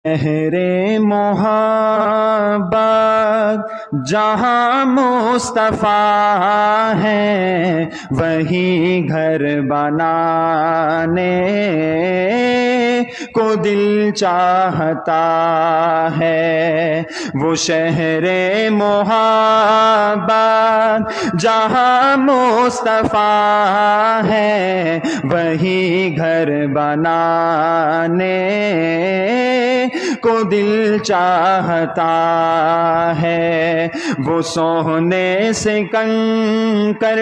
شہر محبت جہاں مصطفیٰ ہے وہی گھر بنانے کو دل چاہتا ہے۔ وہ شہر محبت جہاں مصطفیٰ ہے وہی گھر بنانے کو دل چاہتا ہے۔ وہ سونے سے کنکر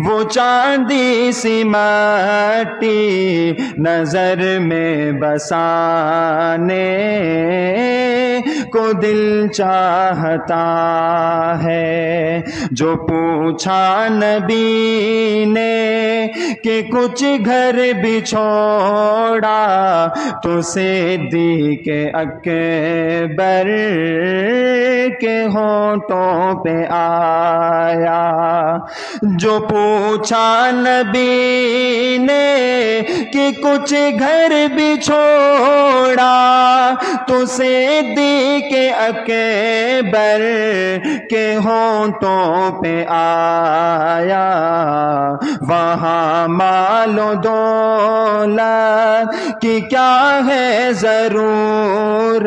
وہ چاندی سی مٹی نظر میں بسانے کو دل چاہتا ہے۔ جو پوچھا نبی نے کہ کچھ گھر بھی چھوڑا تو صدیق اکبر کے ہونٹوں پہ آیا۔ جو پوچھا نبی نے کہ کچھ گھر بھی چھوڑا تو صدیق اکبر کے ہونٹوں پہ آیا۔ وہاں مال و دولت کی کیا ہے ضرورت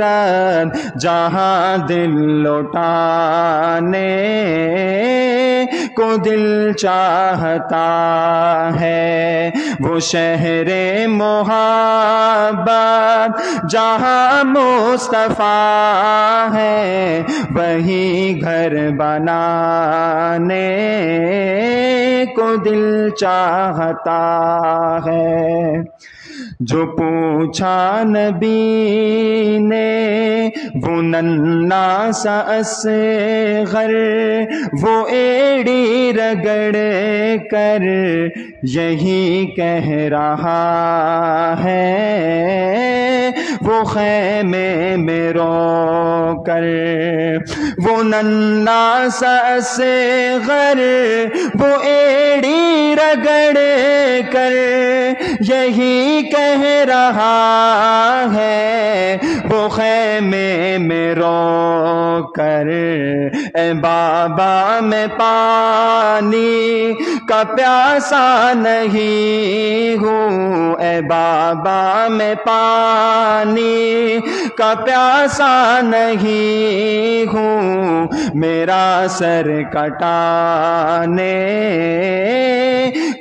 جہاں دل لوٹانے کو دل چاہتا ہے۔ وہ شہر محبت جہاں مصطفیٰ ہے وہی گھر بنانے کو دل چاہتا ہے۔ جو پوچھا نبی نے وہ ننھا سا اصغر وہ ایڑی رگڑ کر یہی کہہ رہا ہے وہ خیمے میں رو کر۔ وہ ننھا سا اصغر وہ ایڑی رگڑ کر یہی کہہ رہا ہے وہ خیمے میں رو کر۔ اے بابا میں پانی کا پیاسا نہیں ہوں، اے بابا میں پانی کا پیاسا نہیں ہوں، میرا سر کٹانے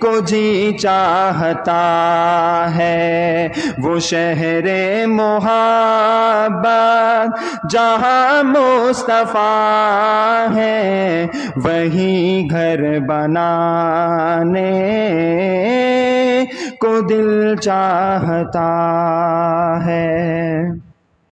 کو جی چاہتا ہے۔ وہ شہر محبت جہاں مصطفیٰ ہے وہی گھر بنانے کو دل چاہتا ہے۔